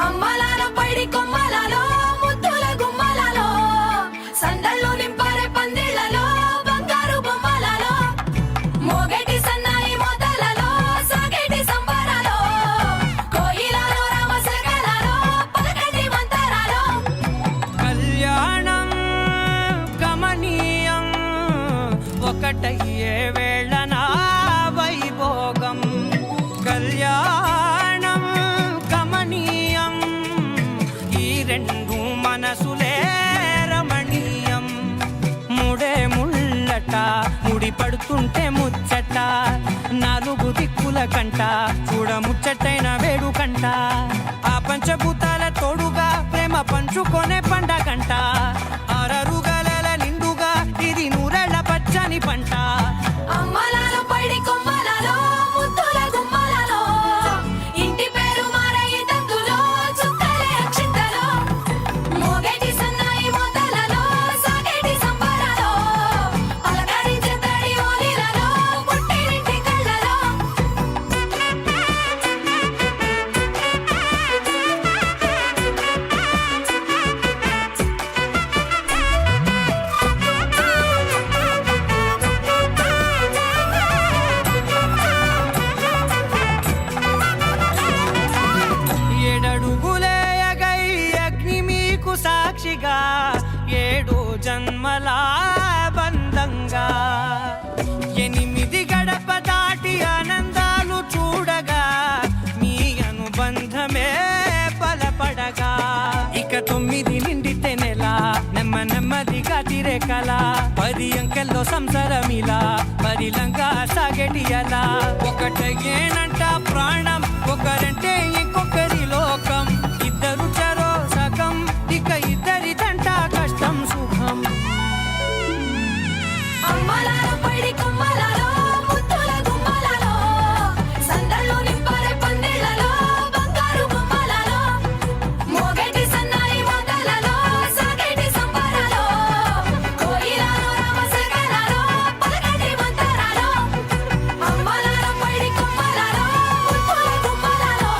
అమ్మలాలో పైడి కొమ్మలలో ముద్దుల గుమ్మలలో సందళ్ళు నింపారే పందిళ్లలో బంగారు బొమ్మలలో మోగేటి సన్నాయి మోతలలో సాగేటి సంబరాలో కోయిలలో రామశకలలో పలకటి మంతరాలో కళ్యాణం గమనీయం ఒకటయ్యే వేళన వైభోగం కళ్యాణం గమనీయం ఈ రెండు మనసులే రమణీయం ముడే ముళ్ళట ముడి పడుతుంటే ముచ్చట నాలుగు దిక్కుల కంట చూడ ముచ్చటైన వేడుకంట ఆ పంచభూతాల తోడుగా ప్రేమ పంచుకొనే పండగంట అరరుగల నిండుగా ఇది నూరెళ్ళ పచ్చని పంట అమ్మలాలో పైడి కొమ్మలలో ముద్దుల గుమ్మలలో ఇంటి పేరు మారయి తందులో చుక్కలే అక్షింతలో మోగేటి సన్నాయి మోతలలో సాగేటి సంబరాలో పలకరించే తడి ఓలిలలో పుట్టినింటి కళ్ళలో ఏడడుగులే ఎగై అగ్ని మీకు సాక్షిగా ఏడు జన్మల బంధంగా ఎనిమిది గడప దాటి ఆనందాలు చూడగా మీ అనుబంధమే బలపడగా ఇక 9 నిండితే నెల నెమ్మదిగా తిరే కల 10 అంకెల్లో సంసారమిలా పరిలంగా సాగేటి అలా ఒకటేనంట ప్రాణం ఒకరంటే ఇంకొకరి లోకం ఇద్దరు చరో సగం ఇక ఇద్దరిదంట కష్టం సుఖం అమ్మలాలో పైడి కొమ్మలలో ముద్దుల గుమ్మలలో సందళ్ళు నింపారే పందిళ్లలో బంగారు బొమ్మలలో మోగేటి సన్నాయి మోతలలో సాగేటి సంబరాలో కోయిలలో రామశకలలో పలకటి మంతరాలో అమ్మలాలో పైడి కొమ్మలలో ముద్దుల గుమ్మలలో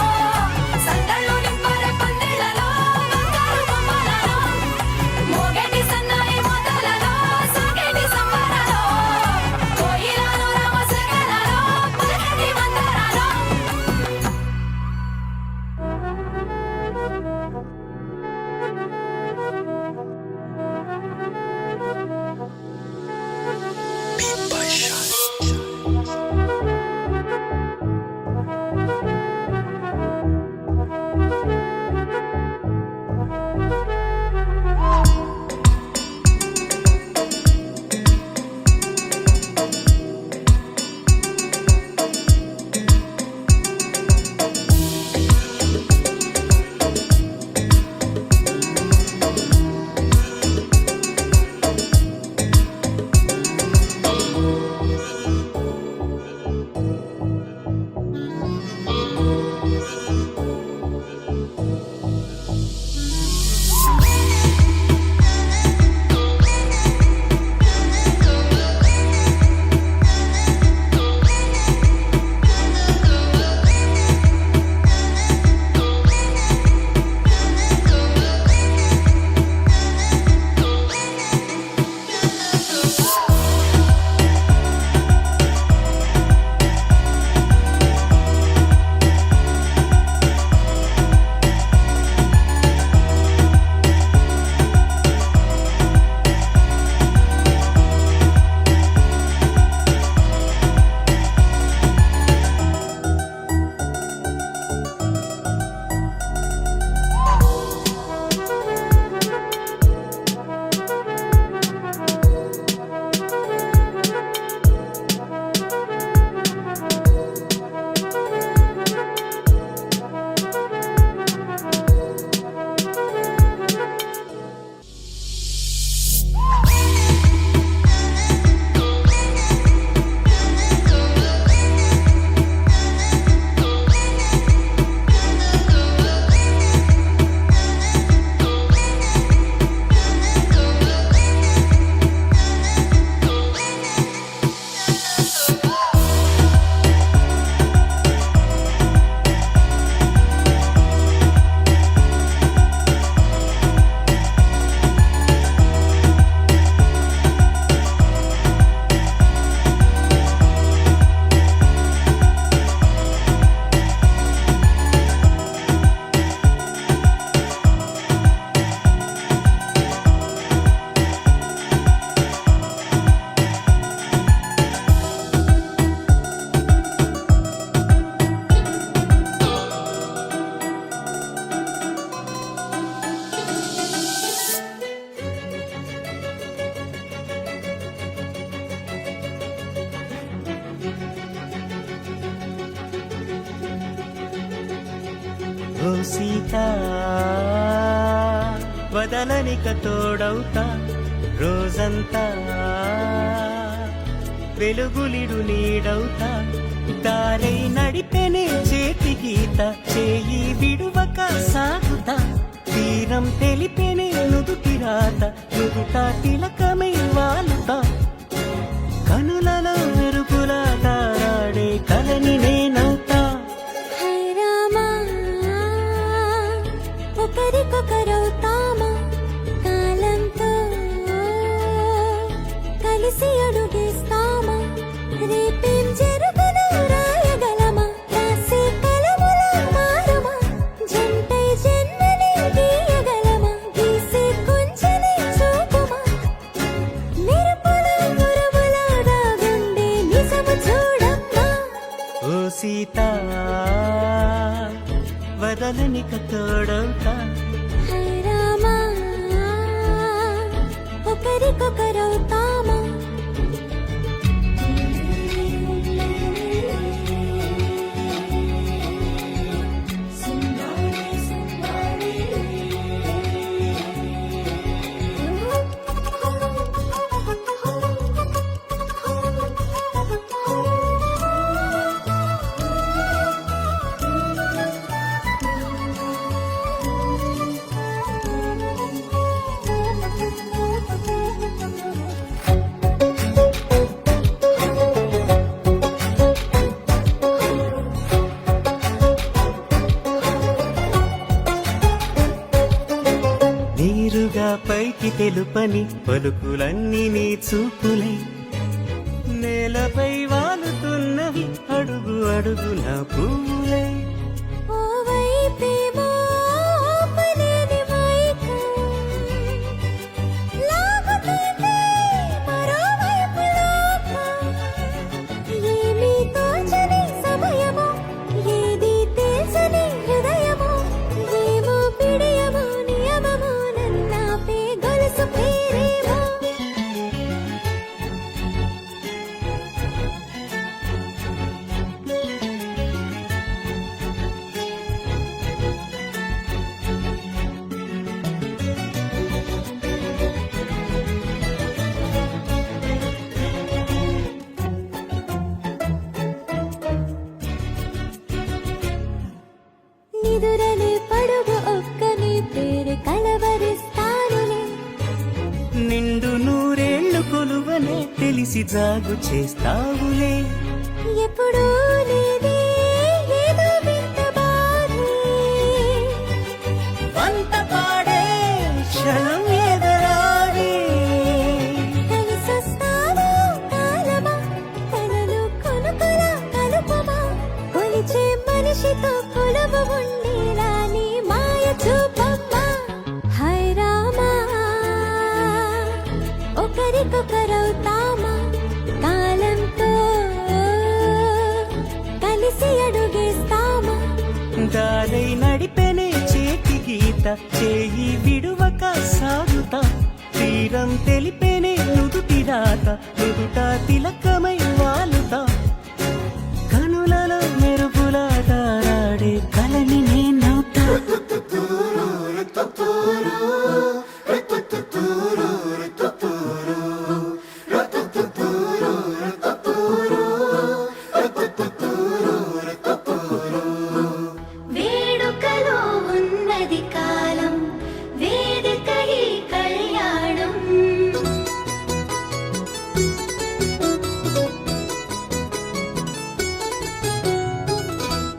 ఓ సీత వదలనిక తోడవుతా రోజంతా వెలుగులిడు నీడవుతా దారై నడిపెనే చేతి గీత చేయి విడువక సాగుతా తీరం తెలిపెనే నుదుటి రాత నుదుట తిలకమై వాలుతా కనులలో మెరుపులా తారాడే కలని నేనవుతా హై రామా ఒకరికొకరవుతామా కాలంతో కలిసి అడుగేస్తామా రేపేం జరుగునో రాయగలమా రాసే కలములా మారమా జంటై జన్మని గీయగలమా గీసే కొంచెనే చూపుమా మెరుపుల మురములా దాగుండే నిజము చూడమ్మా ఓ సీత వదలనిక తోడవుతా హై రామా ఒకరికొకరవుతామా నీరుగా పైకి తెలుపని పలుకులన్నీ నీ చూపులై నేలపై వాలుతున్నవి అడుగు అడుగున పూలై ఓ వైపేమో ఆపలేని మైకం లాగుతుంది మరోవైపు లోకం ఏమీ తోచని సమయమో ఏది తెలుసని హృదయమో ఏమో పిడియమో నియమమో నన్నాపే గొలుసు పేరేమో నిదురలే పడుగు ఒక్కని పేరు కలవరిస్తానులే నిండు నూరేళ్లు కొలువనే తెలిసి జాగు చేస్తావులే ఎప్పుడూ లేదే ఏదో వింత బాధే వంత పాడే క్షణం ఎదరాడే కలిసొస్తావో కాలమా కలలు కొనుకలా కలుపమా కొలిచే మనిషితో కొలువు ఉండేలా నీ మాయ చూపమ్మా హై రామా ఒకరికొకరవుతామా కాలంతో కలిసి అడుగేస్తామా దారై నడిపెనే చేతి గీత చేయి విడువక సాగుతా తీరం తెలిపెనే నుదుటి రాత నుదుట తిలకమై వాలుతా కనులలో మెరుపులా తారాడే కలని నేనవుతా వేడుకలో ఉన్నది కాలం వేదిక ఈ కళ్యాణం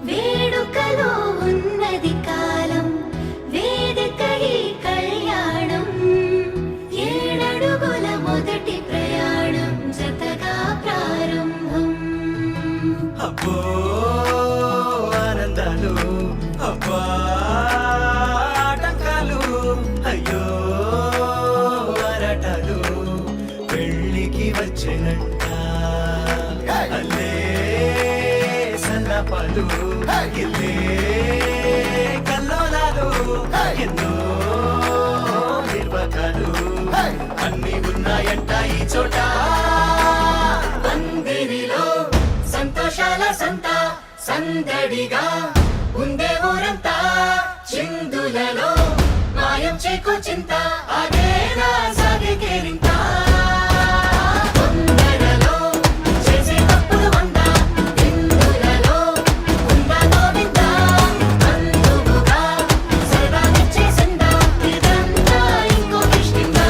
వేడుకలో ఉన్నది కాలం వేదిక ఈ కళ్యాణం ఏడడుగుల మొదటి ప్రయాణం జతగా ప్రారంభం అబ్బో ఆనందాలు అబ్బా ఆటంకాలు అయ్యో ఆరాటాలు పెళ్ళికి వచ్చినట్ట అల్లే సన్నపాలు ఇల్లే కల్లోలాలు ఎన్నో నిర్వకాలు అన్ని ఉన్నాయంట ఈ చోట పందిరిలో సంతోషాల సంత సందడిగా ఉందే ఊరంతా చిందులలో మాయం చేకో చింత అదేనా సాగే కేరింత తొందరలో చేసే తప్పులు వంద విందులలో ఉందా గోవింద అందుకుగా సరదా నిచ్చేసిందా ఇదంతా ఇంకో కిష్కిందా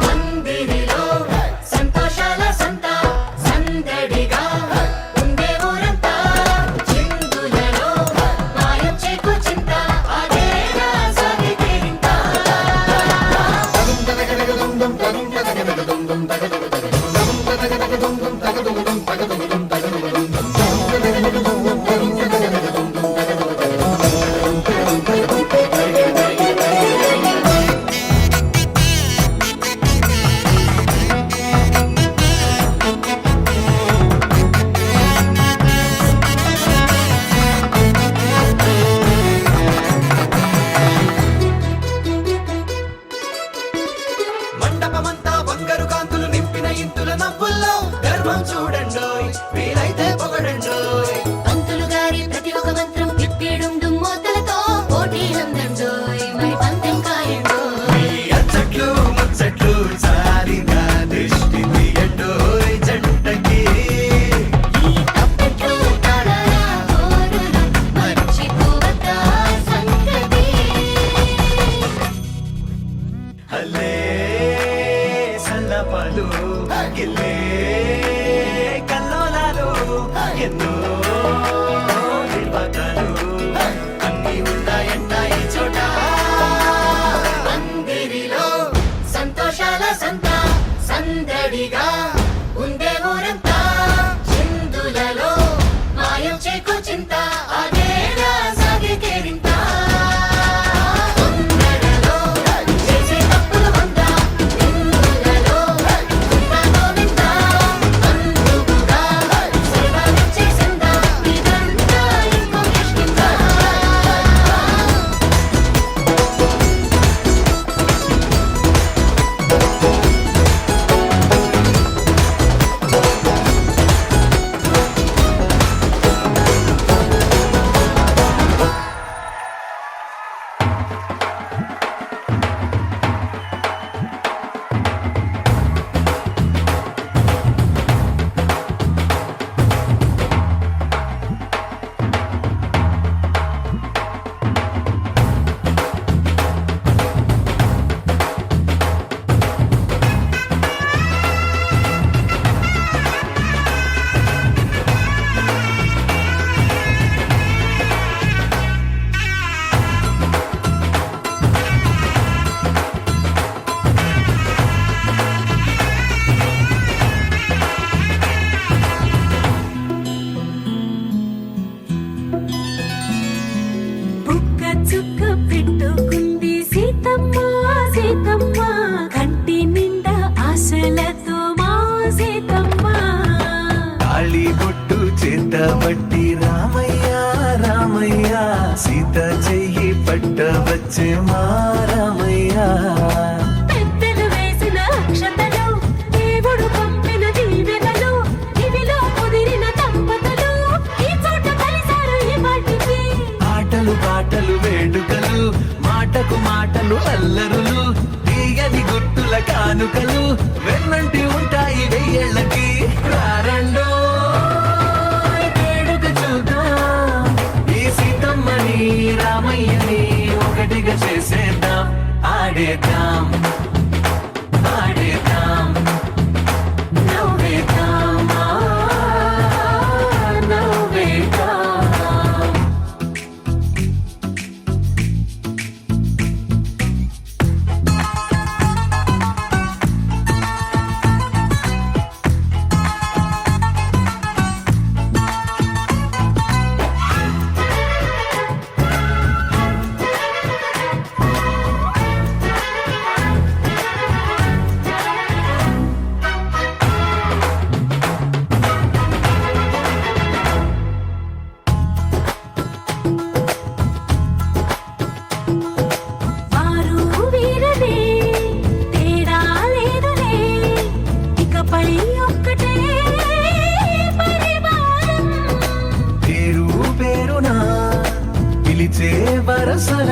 మందిరిలో సంతోషాల సంత సందడిగా ఉండే ఊరంతా చిందులలో మాయం చేకో చింత అదేనా సాగే కేరింత మండపమంతా బంగారు కాంతులు నింపిన ఇంతుల నవ్వుల్లో గర్వం చూడండోయ్ వీలైతే పొగడండోయ్ పంతులు గారి ప్రతి ఒక్క మంత్రం తిప్పిడుండు మోతలతో పోటీ అందండోయ్ మరి పందెం కాయండోయ్ ఈ అచ్చట్లు ముచ్చట్లు చాలిన దృష్టి తీయండోయ్ జంటకి ఈ తప్పెట్లు తాళాల హోరులు మర్చిపోవద్దా సంగతి హల్లే సల్లపలు గిల్లే కల్లోలాలు ఎన్నో నిర్వాకాలు అన్నీ ఉన్నాయంట ఈ చోట మందిరిలో సంతోషాల సంత సందడిగా ఉండే ఊరంతా చిందులలో మాయం చేకో చింత అదేనా సాగే కేరింత తొందరలో చేసే తప్పులు వంద విందులలో ఉందా గోవింద అందుకుగా సరదా నిచ్చేసిందా ఇదంతా ఇంకో కిష్కిందా బుక్క చుక్క పెట్టుకుంది సీతమ్మ సీతమ్మ కంటి నిండా ఆశలతో మా సీతమ్మ తాళి బొట్టు చేతబట్టి రామయ్య రామయ్య సీత చెయ్యి పట్టవచ్చే మా రామయ్య పెద్దలు వేసిన అక్షతలు దేవుడు పంపిన దీవెనలు ఇవిలో కుదిరిన దంపతులు ఈ చోట కలిసారు ఈ వాటికి ఆటలు పాటలు వేడుకలు మాటకు మాటలు అల్లరులు తీయని గుర్తుల కానుకలు వెన్నంటి ఉంటాయి వెయ్యేళ్ళకి రారండో వేడుక చూద్దాం ఈ సీతమ్మని రామయ్యని ఒకటిగా చేసేద్దాం ఆడేద్దాం ఆడేద్దాం నవ్వేద్దాం నవ్వేద్దాం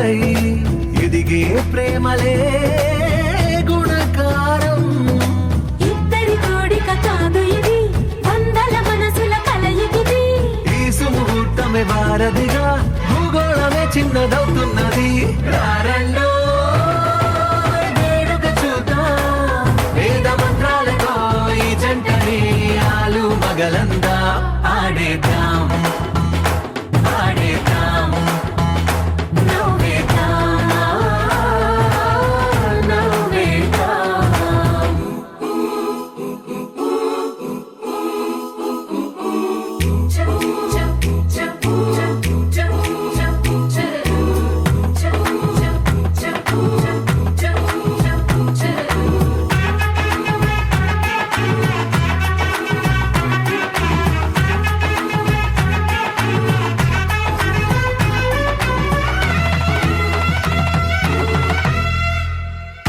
జ్యోతులై ఎదిగే ప్రేమలే గుణకారం. ఇద్దరి కోడిక కాదు ఇది, వందల మనసుల కలయికిది. ఈ సుముహూర్తమే వారధిగా భూగోళమే చిన్నదవుతున్నది. రారండో వేడుక చూద్దాం, వేద మంత్రాలతో ఈ జంటని ఆలు మగలందా ఆడేద్దాం ఆడేద్దాం. నవ్వేద్దాం, నవ్వేద్దాం.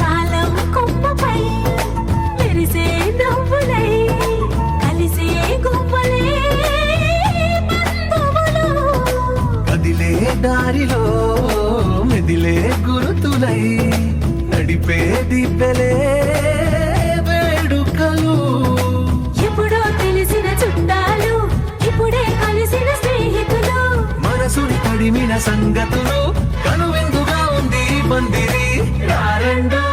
కాలం కొమ్మపై మెరిసే నవ్వులై కలిసే గువ్వలే బంధువులు. కదిలే దారిలో మెదిలే గురుతులై నడిపే దిబ్బెలే వేడుకలు. ఎప్పుడో తెలిసిన చుట్టాలు, ఇప్పుడే కలిసిన స్నేహితులు. మనసుని తడిమిన సంగతులు కనువిందుగా ఉంది ఈ పందిరి. రారండో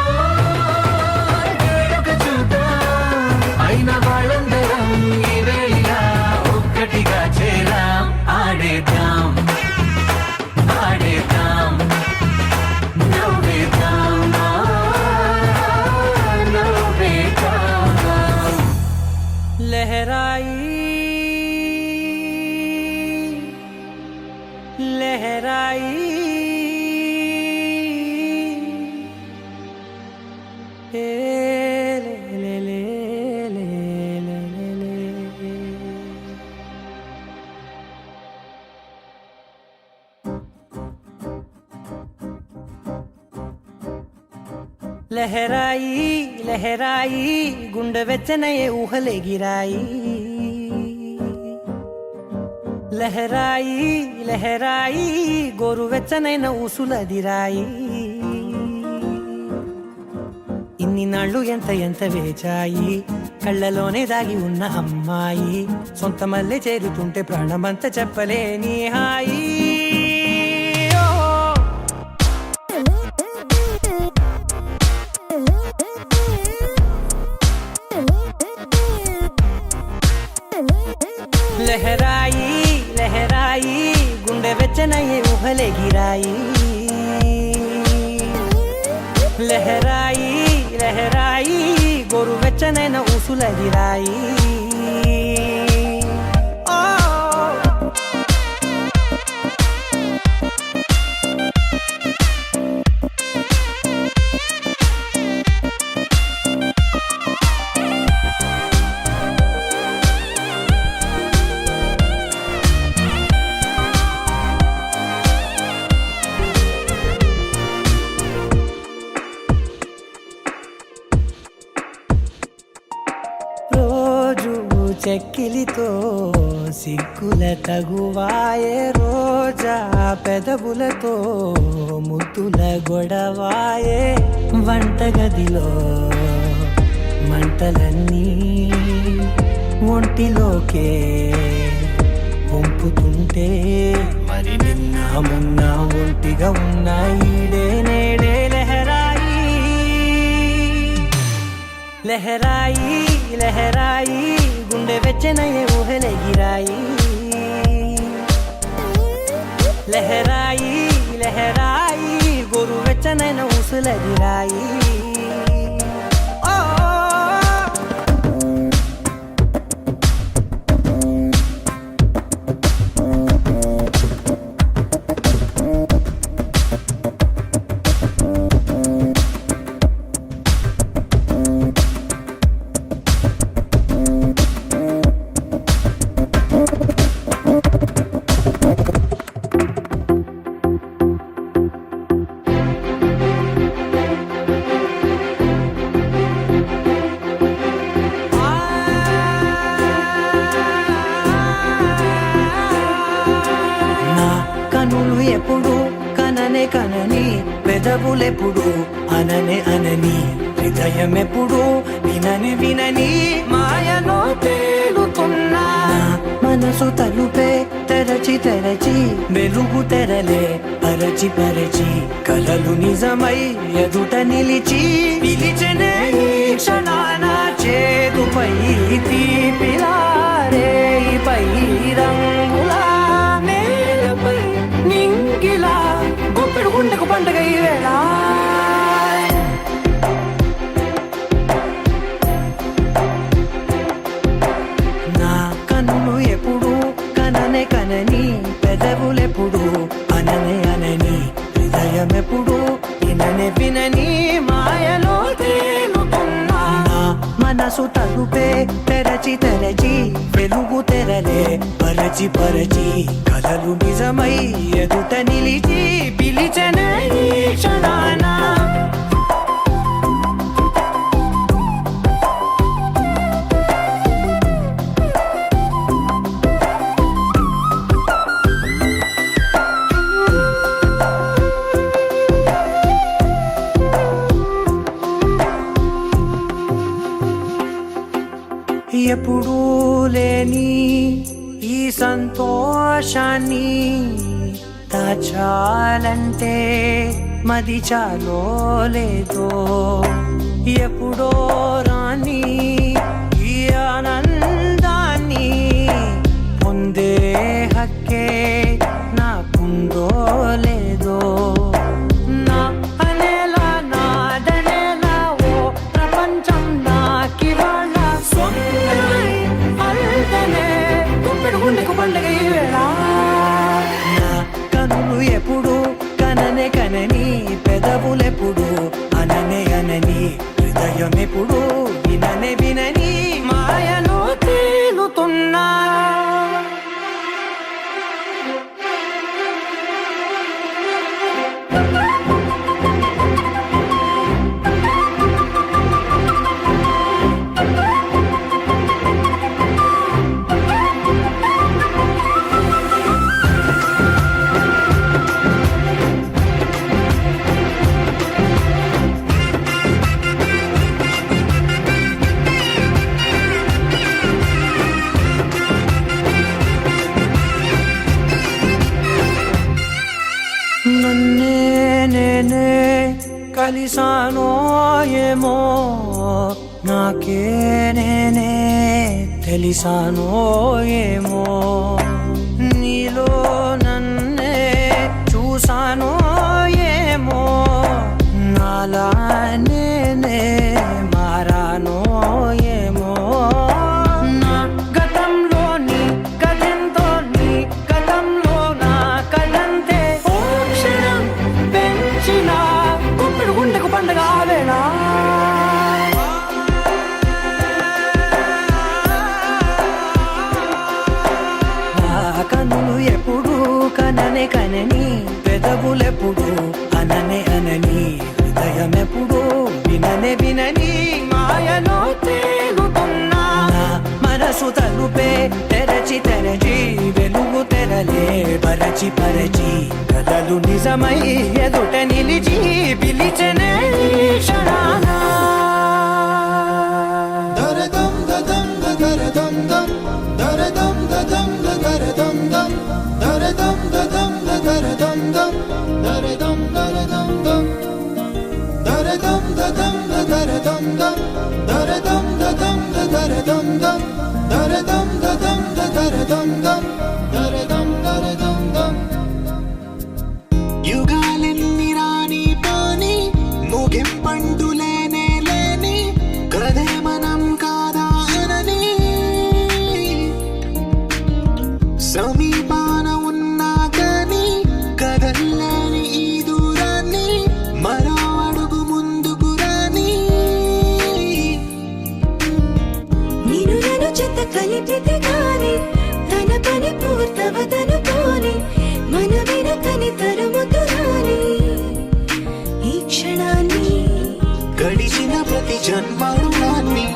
వేడుక చూద్దాం, అయిన వాళ్ళందరం ఈ వేళ ఒక్కటిగా చేరాం. ఆడేద్దాం ఆడేద్దాం నవ్వేద్దాం, నవ్వేద్దాం. लहराई लहराई ए ले ले ले ले ले ले ले। లహరాయి లహరాయి గుండె వెచ్చనయే ఊహలే గిరాయి. లహరాయి లహరాయి గోరు వెచ్చనైన ఊసులదిరాయి. ఇన్ని నాళ్ళు ఎంత ఎంత వేచాయి, కళ్ళలోనే దాగి ఉన్న అమ్మాయి. సొంత మల్లె చేరుతుంటే ప్రాణమంత చెప్పలేని హాయి. లహరాయి లహరాయి గుండె వెచ్చనయ్యే ఊహలే గిరాయి. లహరాయి లహరాయి గోరు వెచ్చనైన ఊసులదిరాయి. రోజు చెక్కిలితో సిగ్గుల తగువాయే, రోజా పెదవులతో ముద్దుల గొడవాయే. వంటగదిలో మంటలన్నీ ఒంటిలోకే వంపుతుంటే, మరి నిన్న మొన్న ఒంటిగా ఉన్న ఈడే నేడే లహరాయి. లహరాయి లహరాయి గుండె వెచ్చనయ్యే ఊహలే గిరాయి. లహరాయి లహరాయి గోరు వెచ్చనైన ఊసులదిరాయి. పెదవులెప్పుడు అననే అనని హృదయం ఎప్పుడు వినని వినని మాయలో తేలుతున్నా మనసు తలుపే తెరచి తెరచి వెలుగు తెరలే పరచి పరచి కలలు నిజమై ఎదుట నిలిచి పిలిచనే ఈ క్షణాన చేదుపై తీపిలారే పై రంగులా నేలపై నింగిలా గుప్పెడు గుండెకు పండుగ ఈ వేళ నా కన్ను ఎప్పుడు కననే కనని పెదవులెప్పుడు అననే అనని హృదయం ఎప్పుడు విననే వినని మాయలో తేలుతున్నా నా మనసు తలుపే తెరచి తెరచి వెలుగు తెరలే పరచి పరచి కలలు నిజమై ఎదుట నిలిచి పిలిచనే ఈ క్షణాన ఎప్పుడూ లేని ఈ సంతోషాన్ని దాచాలంటే మది చాలో లేదో ఎప్పుడో రాని ఈ ఆనందాన్ని పొందే హక్కే నాకుందో లేదో నా అనేలా నాదనేలా ఓ ప్రపంచం నాకివాళ సొంతమై అల్దనే గుప్పెడు గుండెకు పండుగ ఈ వేళ నా కనులు ఎప్పుడు కననే కనని పెదవులెప్పుడు అననే అనని హృదయం ఎప్పుడు విననే వినని మాయలో తేలుతున్నా నన్నే నేనే కలిసానో ఏమో నాకే నేనే తెలిసానో ఏమో నీలో నన్నే చూసానో ఏమో నాలా నేనే మారానో ఏమో నా గతంలోని గతంతో నీ గతంలో నా కదంతే ఓ క్షణం పెంచిన గుప్పెడు గుండెకు పండుగ వేళ నా కన్నులు ఎప్పుడు కననే కనని పెదవులెప్పుడు అననే అనని హృదయం ఎప్పుడు విననే వినని మాయలో తేలుతున్నా నా మనసు తలుపే తెరచి తెరచి వెలుగు తెరలే పరచి పరచి కలలు నిజమై ఎదుట నిలిచి పిలిచనే ఈ క్షణాన దరదం దదం దరదం దం దరదం దదం దరదం దం దరదం దదం దరదం దం దరదం దరదం దం దరదం దదం దరదం దం దరదం దదం దరదం దం దరదం దదం దరదం దం దరదం దరదం దం యుగాలెన్ని రాని పాని ముగింపండు లేనే లేని కదే మనం కాదా అనని సమీపాన ఉన్నా కానీ కదల్లేని ఈ దూరాన్ని మరో అడుగు ముందుకు రాని నేను నన్ను చెత్త కలిపితే గాని తన పని పూర్తవదనుకోని మన వెనకని తరుముతురాని ఈ క్షణాన్ని గడిచిన ప్రతి జన్మరుణాన్ని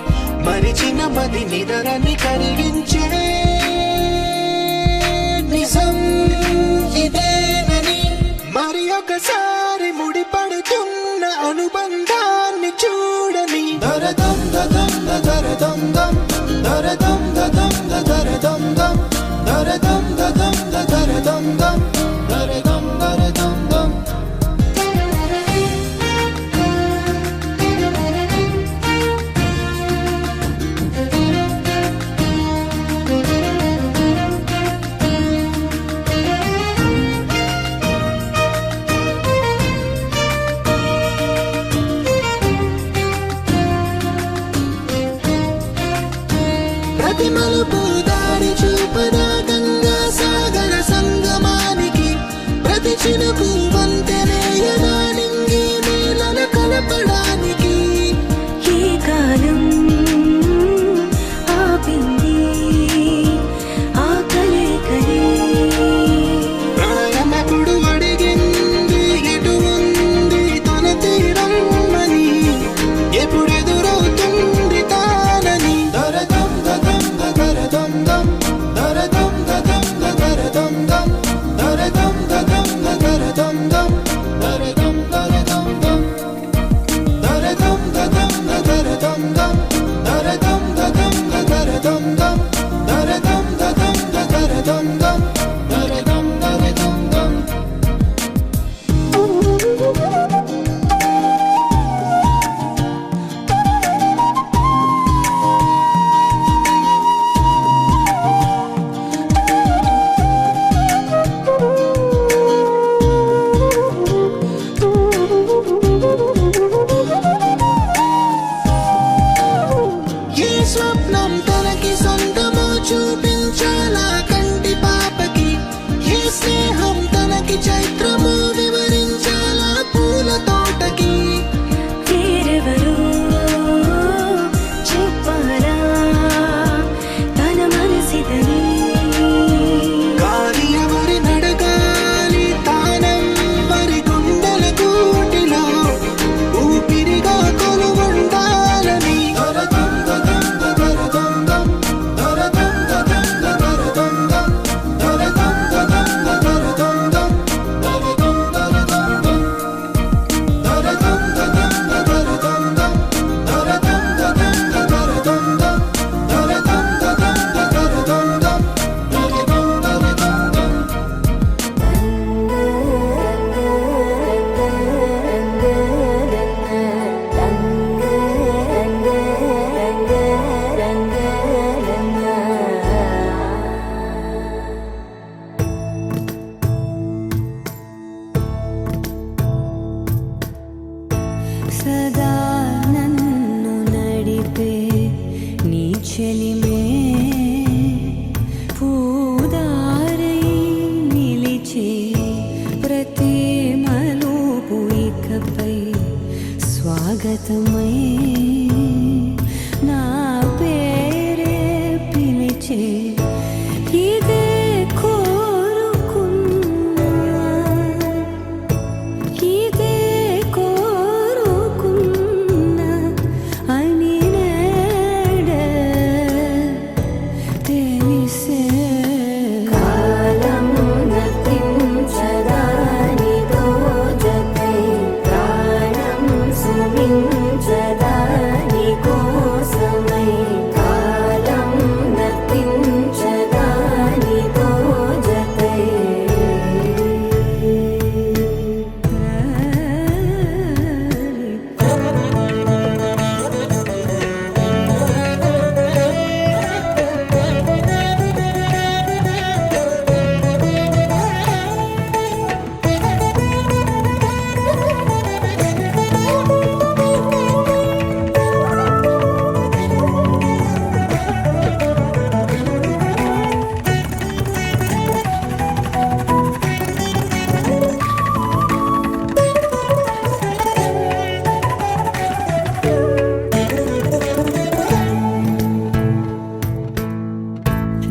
మరిచిన మది నిదరని కరిగించే నిజం ఇదేనని మరి ఒకసారి ముడిపడు అనుబంధాన్ని చూడని దరదం దదం దరదం దం దరదం దదం దరదం దం దరదం దదం దరదం దం దరదం దరదం దం ప్రతి మలుపు దారి చూపదా గంగా సాగర సంగమానికి ప్రతి చినుకు వంతెనేయదా నింగి నేలన కలపడానికి ఈ కాలం ఆపింది ఆ కలే ప్రాణమకుడు అడిగింది ఎటు ఉంది తన తీరం అని ఎప్పుడెదురవుతుంది తానని దరదం దదం దరదం దం దరదం దదం దరదం దం దరదం దదం దరదం దం దరదం దరదం దం దరదం దదం దరదం దం దరదం దదం దరదం దం దరదం దదం దరదం దం దరదం దరదం దం ఏ స్వప్నం తనకి సొంతమో చూపించాలా కంటి పాపకి ఏ స్నేహం తనకి చైత్రము వివరించాలా పూల తోటకి వేరెవరో చెప్పాలా తన మనసిదని గాలి ఎవరి నడగాలి తానం వరి గుండెల కూటిలో ఊపిరిగా కొలువుండాలని దరదం దదం దరదం దం దరదం దదం దరదం దం దరదం దదం దరదం దం దరదం దరదం దం దరదం దదం దరదం దం దరదం దదం దరదం దం దరదం దదం దరదం దం దరదం దరదం దం సదా నన్ను నడిపే నీ చెలిమే పూదారై నిలిచే ప్రతి మలుపు ఇకపై స్వాగతమై నా పేరే పిలిచే ఇదే కోరుకున్నా ఇదే కోరుకున్నా అని నేడే తెలిసే కాలము నతించదానితో జతై ప్రాణం సుమించదాని కోసమై కాలం నతించదానితో జతై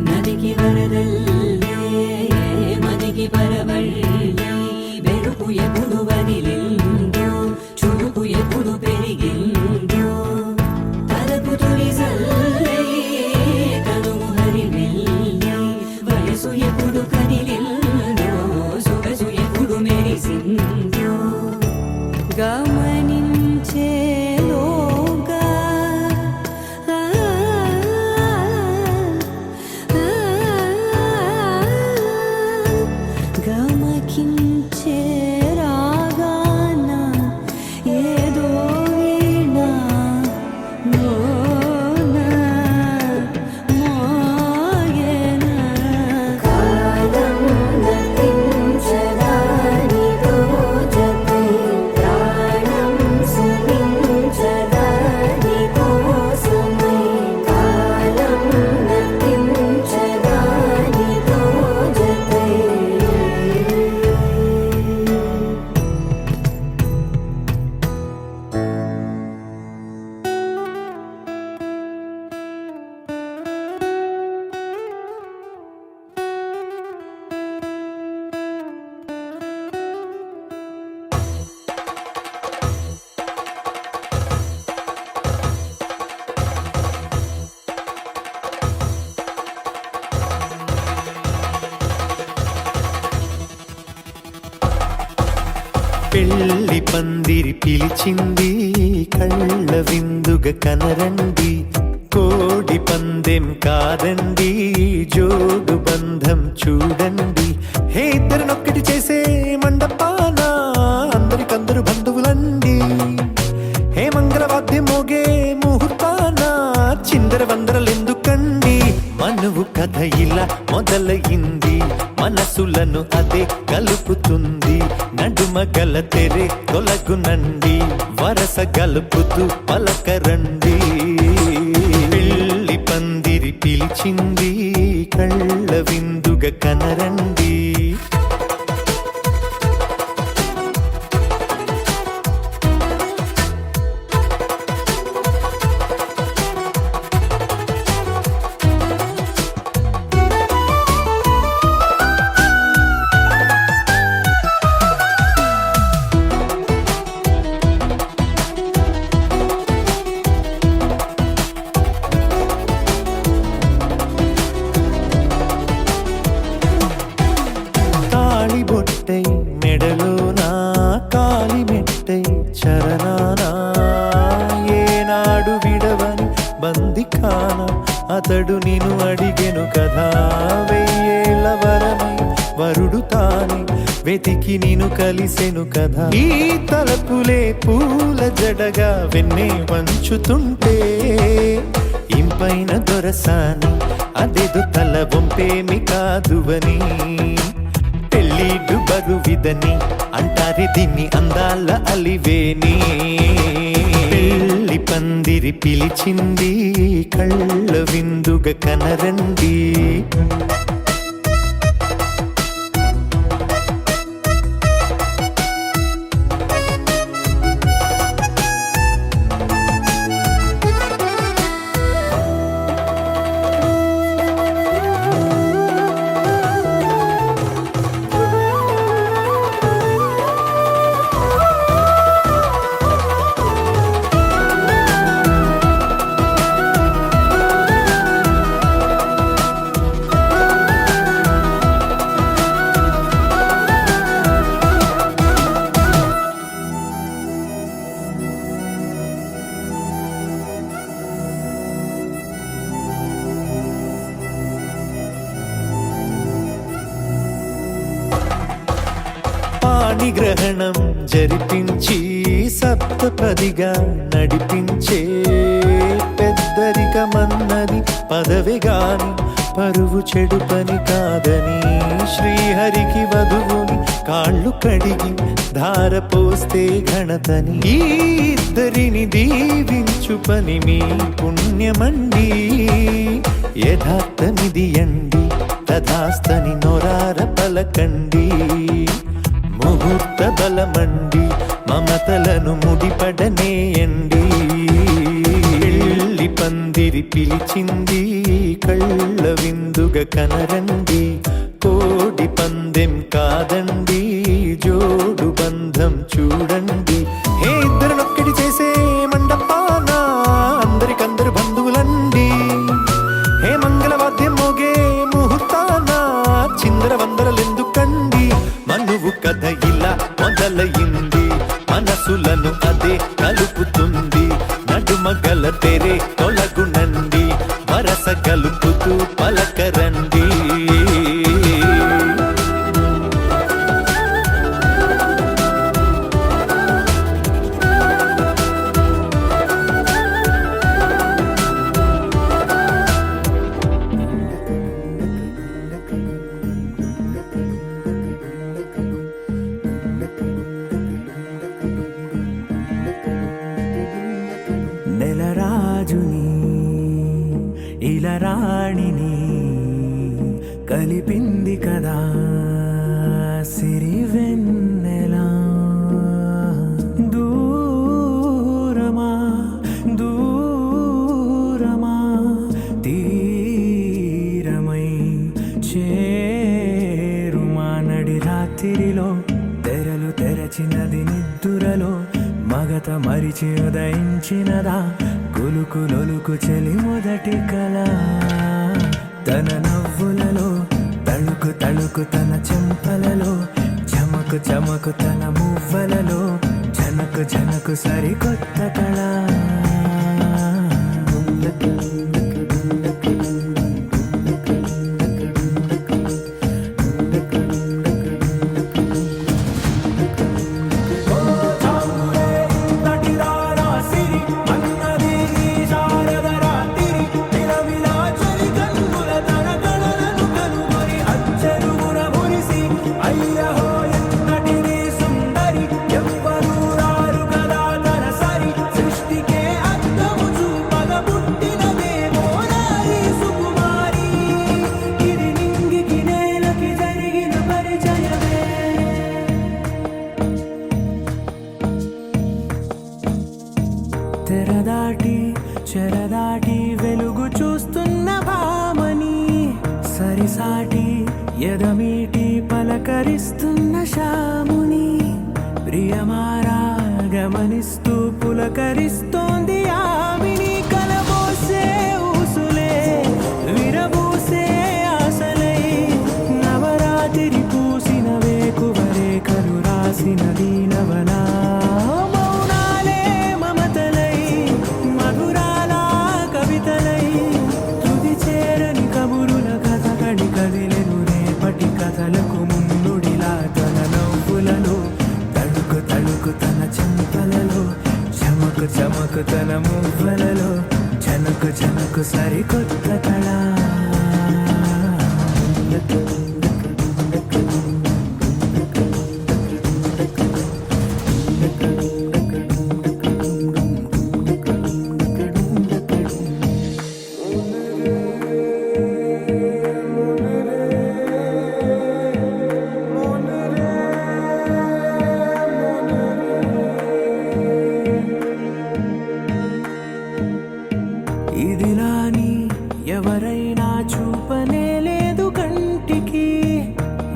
నదికి వరదల్లే మదికి పరవళ్ళే వెలుపు ఎప్పుడు వదిలిందో చురుకు ఎప్పుడు పెరిగిందో తలపు తొలి జల్లే తనువు హరిమెల్లే వయసు ఎప్పుడు కదిలిందో సొగసు ఎప్పుడు మెరిసిందో గమని గమకించేలోగా గమకించే రాగాన ఏదో వీణ మోన మోయన కాలం నతించదానితో జతే ప్రాణం సుమించదాని కోసమై కాలం నతించదానితో జతే పెళ్లి పందిరి పిలిచింది కళ్ళ విందుగా కనరండి కోడి పందెం కాదండి జోడు బంధం చూడండి హే ఇద్దరినొక్కటి చేసే మండపాన అందరికందరు బంధువులండి హే మంగళవాద్యం మోగే ముహూర్తాన చిందర వందరలెందుకండి మనువు కథ ఇలా మొదలయింది మనసులను అదే కలుపుతుంది నడుమ గల తెరే తొలగునండి వరస గలుపుతూ పలకరండి పెళ్లి పందిరి పిలిచింది కళ్ళ విందుగా కనరండి బొట్టై మెడలోనా కాలి మెట్టై చరణానా ఏనాడు విడవని బందికాన అతడు నిన్ను అడిగెను కదా వెయ్యేళ్ళ వరమై వరుడు తానే వెతికి నిన్ను కలిసెను కదా ఈ తలపులే పూల జడగా వెన్నే వంచుతుంటే ఇంపైన దొరసాని అదేదో తల వంపేమి కాదువని పెళ్ళిడు బరువిదని అంటారే దీన్ని అందాల అలివేని పెళ్లి పందిరి పిలిచింది కళ్ళ విందుగా కనరండి గ్రహణం జరిపించి సప్తపదిగా నడిపించే పెద్దరికమన్నది పదవి గాని పరువు చెడు పని కాదని శ్రీహరికి వధువుని కాళ్ళు కడిగి ధార పోస్తే ఘనతని ఈ ఇద్దరిని దీవించు పని మీ పుణ్యమండి యథార్థమిది అండి తథాస్తని నొరార పలకండి ముహూర్త బలమండి మమతలను ముడిపడనేయండి పెళ్లి పందిరి పిలిచింది కళ్ళ విందుగా కనరండి కోడి పందెం కాదండి జోడు బంధం చూడండి హే ఇద్దరినొక్కటి చేసే మండపాన అందరికందరు బంధువులండి హే మంగళవాద్యం మోగే ముహూర్తాన చిందర వందరలెందుకండి మనువు కథ ఇలా మొదలయింది మనసులను అదే కలుపుతుంది నడుమ గల తెరే తొలగునండి వరస కలుపుతూ పలకరండి నెలరాజుని ఇలరాణిని కలిపింది కదా సిరివెన్నెలా దూరమా దూరమా తీరమై చేరుమా నడి రాత్రిలో తెరలు తెరచినది నిద్దురలో మగత మరిచి ఉదయించినదా కులుకులొలుకు చెలి మొదటి కళ తన నవ్వులలో తళుకు తళుకు తన చెంపలలో చమకు చమకు తన మువ్వలలో జనకు జనకు సరికొత్త కళ తెరదాటి చెరదాటి వెలుగు చూస్తున్న భామని సరిసాటి ఎదమీటి పలకరిస్తున్న శాముని ప్రియమారా గమనిస్తూ పులకరిస్తోంది ఆవిని కలబోసే ఊసులే విరబూసే ఆశలై నవరాత్రి పూసిన వేకువరే కలు రాసిన దీనవనా కథలకు ముందుడిలా తన నవ్వులలో తడుకు తడుకు తన చెంపలలో చమకు చమకు తన మువ్వలలో జనకు జనకు సరికొత్త కళ ఇదిలాని ఎవరైనా చూపనే లేదు కంటికి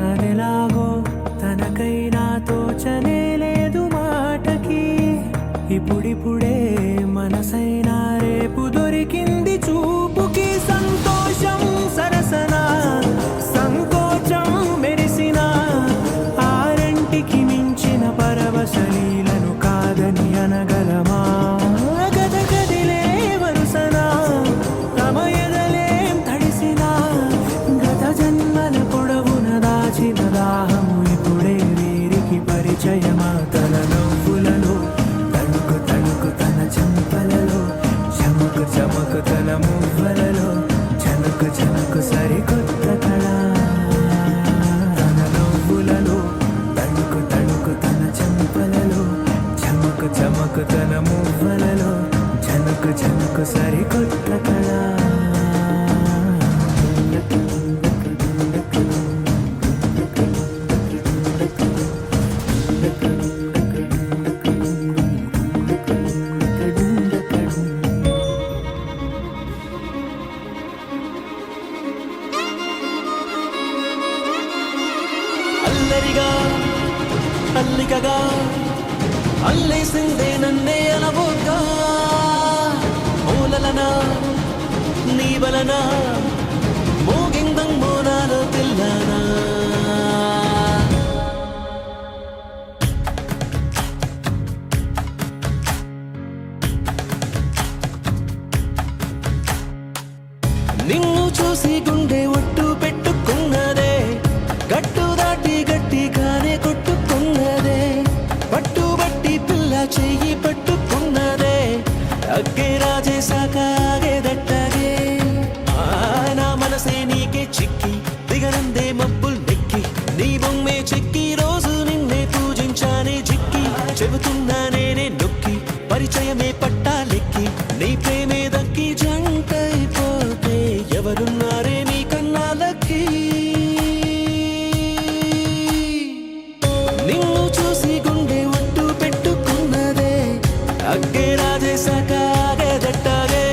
అదెలాగో తనకైనా తోచనే లేదు మాటకి ఇప్పుడిప్పుడే మనసైనా రేపు దొరికింది చూపుకి సంతోషం సరసన సంకోచం మెరిసిన ఆరంటికి మించిన పరవశలీలను కాదని అనగలమా దాహము ఇప్పుడే వీరికి పరిచయమా తన నవ్వులలో తణుకు తణుకు తన చెంపలలో చమకు చమకు తన మువ్వలలో జనకు జనకు సరికొత్త కళ తన నవ్వులలో తణుకు తణుకు తన చెంపలలో చమకు చమకు తన మువ్వలలో జనకు జనకు సరికొత్త కళ అల్లరిగా అల్లికగా అల్లేసిందే నన్నే అనబోగా మూలలన నీ వలన మోగిందంగో నాలో తెల్లనా చూసి గుండె ఒట్టు పెట్టుకున్నదే గట్టు దాటి గట్టిగానే కొట్టుకున్నదే పట్టుబట్టి పిల్ల చెయ్యి పట్టుకున్నదే అగ్గే రాజేశాక ఆగేదట్టగే నా మనసే నీకే చిక్కి దిగనందే మబ్బుల్ నెక్కి నీ బొమ్మే చెక్కి రోజు నిన్నే పూజించానే చిక్కి చెబుతున్నా నేనే నొక్కి పరిచయమే పట్టాలెక్కి నీ ప్రేమే దక్కి జంటైపోతే ఎవరున్నారే నీ కన్నాలకి నిన్ను చూసి గుండె ఒట్టు పెట్టుకున్నదే అగ్గే రాజేశాక ఆగేదట్టగే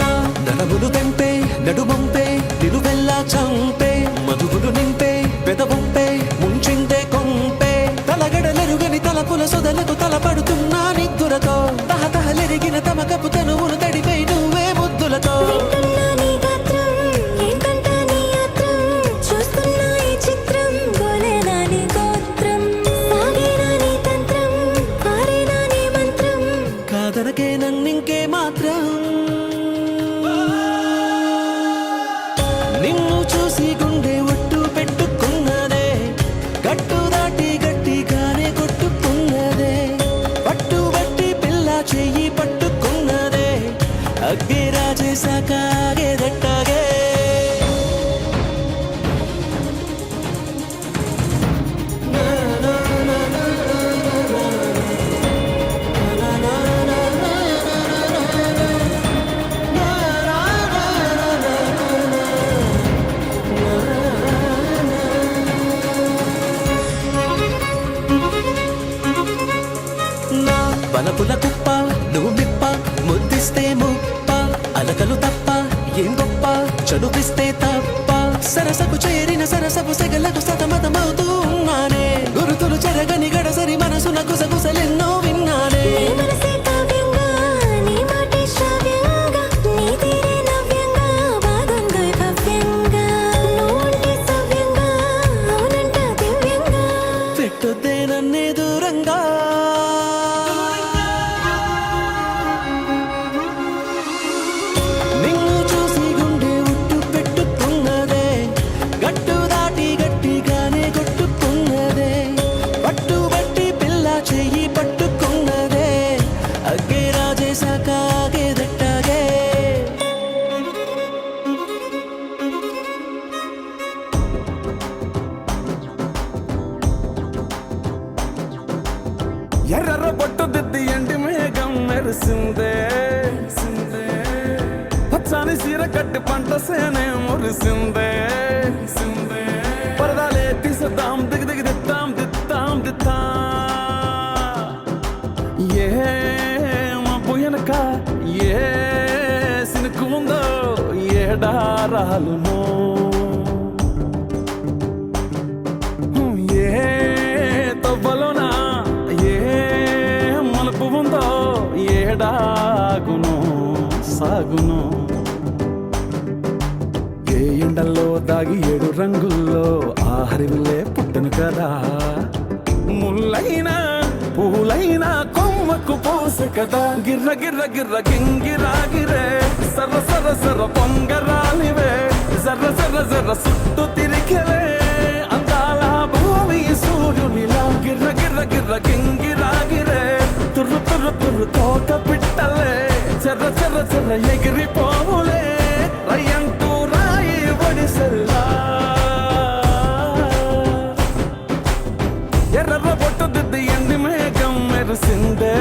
నా నడములు తెంపే నడుమంపే నిలువెల్లా చంపే మధువులు నింపే పెదవంపే ముంచిందే కొంపే తలగడలెరుగని తలపుల సొదలకు తలపడుతున్నా నిద్దురతో తహతహలెరిగిన తమకపు తనువును తడిపై నువ్వే ముద్దులతో వింటున్నా నీ గాత్రం ఏంటంటా నీ యాత్రం చూస్తున్నా ఈ చిత్రం గోలేనా నీ గోత్రం సాగేనా నీ తంత్రం పారేనా నీ మంత్రం కాదనకే నన్నింకే మాత్రం నిన్ను చూసి గుండె ఒట్టు పెట్టుకున్నదే గట్టు దాటి గట్టిగానే కొట్టుకున్నదే పట్టుబట్టి పిల్ల చెయ్యి పట్టుకున్నదే అగ్గే రాజేశాక ఆగేదట్టగే నా బలపుల కుప్ప నువ్వు మిప్ప ముద్దిస్తే ముప్ప అలకలు తప్ప ఏం గొప్ప చదువిస్తే తప్ప సరసకు చేరిన సరసపు సెగలకు సతమతమవుతూ ఉన్నానే గురుతులు చెరగని గడసరి మనసున గుసగుసలెన్నో విన్నానే నీ మనసే కావ్యంగా నీ మాటే శ్రావ్యంగా నీ తీరే నవ్యంగా బాగుందో భవ్యంగా నువ్వుంటే సవ్యంగా అవునంట దివ్యంగా పెట్టొద్దే నన్నే దూరంగా నిన్ను చూసి గుండె ఒట్టు పెట్టుకున్నదే గట్టు దాటి గట్టిగానే కొట్టుకున్నదే పట్టుబట్టి పిల్ల చెయ్యి పట్టుకున్నదే అగ్గే రాజేశాక ఆగేదట్టగే ఎర్ర బొట్టు దిద్ది ఎండి మేఘం మెరిసిందే పచ్చని సీర కట్టి పంట సేనే మురిసిందే పరదాలే తీసేద్దాం దిగి దిగి దిత్తాం దిత్తాం దిత్తా ఏ మబ్బు వెనక ఏ సినుకు ఉందో ఏడారాలునో ఏ తవ్వలోనా ఏ మలుపు ఉందో ఏడాగును సాగును ఏ ఎండల్లో దాగి 7 రంగుల్లో ఆహరివిల్లే పుట్టను కదా ముల్లైనా పూలైనా కొమ్మకు పోసె కదా గిర్ర గిర్ర గిర్ర గింగిరాగిరే సర్ర సర్ర సర్ర పొంగరాలివే జర్ర జర్ర జర్ర సుట్టు తిరిగలే అందాల భూమి సూర్యునిలా గిర్ర గిర్ర గిర్ర గింగిరాగిరే తుర్రు తుర్రు తుర్రు తోట పిట్టలే చెర్ర చెర్ర చెర్ర ఎగిరిపోవులే రయ్యంటూ రాయి ఒడిసెల్లా ఎర్ర బొట్టు దిద్ది ఎండి మేఘం మెరిసిందే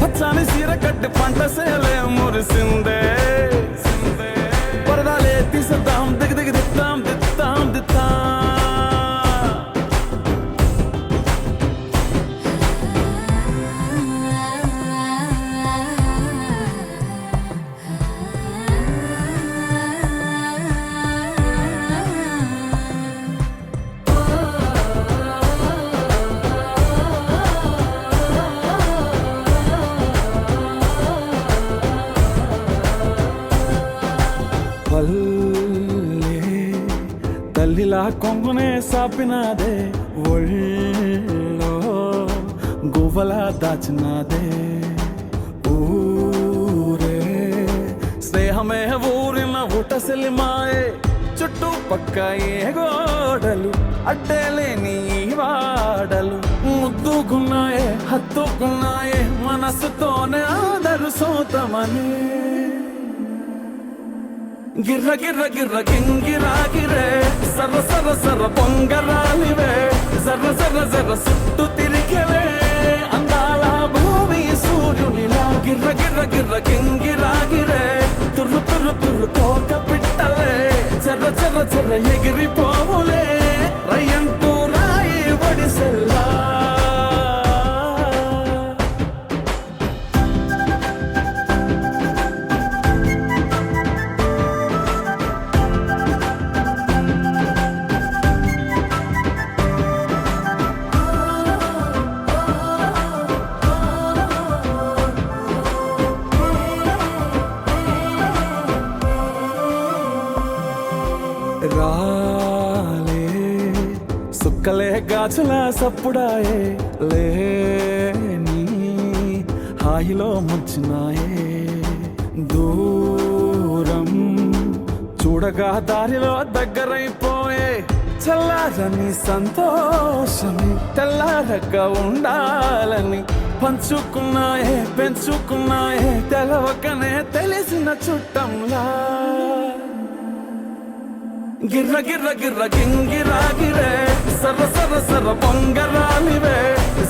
పచ్చని సీర కట్టి పంట సేలే మురిసిందే పరదాలే తీసేద్దాం దిగి దిగి దిత్తాం దిత్తాం దిత్తా తల్లిలా కొంగునే సాపినాదే ఒళ్ళో గువ్వలా దాచినాదే స్నేహమే ఊరిన ఊటసెలి మాయే చుట్టూ పక్క ఏ గోడలు అడ్డేలేని ఈ వాడలు ముద్దుకున్నాయే హత్తుకున్నాయే మనసుతోనే ఆదరు సోతమని గిర్ర గిర్ర గిర్ర గింగిరాగిరే సర్ర సర్ర సర్ర పొంగరాలివే జర్ర జర్ర జర్ర చుట్టూ తిరిగేవే అందాల భూమి సూర్యునిలా గిర్ర గిర్ర గిర్ర గింగిరాగిరే తుర్రు తుర్రు తుర్రు తోక పిట్టలే చెర్ర చెర్ర చెర్ర ఎగిరిపోవులే రయ్యంటూ రాయి వడిసెల్లా రాలే సుక్కలే గాచుల సప్పుడాయే లేని హాయిలో ముంచినాయే దూరం చూడగా దారిలో దగ్గరైపోయే చల్లారని సంతోషమే తెల్లారక ఉండాలని పంచుకున్నాయే పెంచుకున్నాయే తెలవకనే తెలిసిన చుట్టంలా గిర్ర గిర్ర గిర్ర గింగిరాగిరే సర్ర సర్ర సర్ర పొంగరాలివే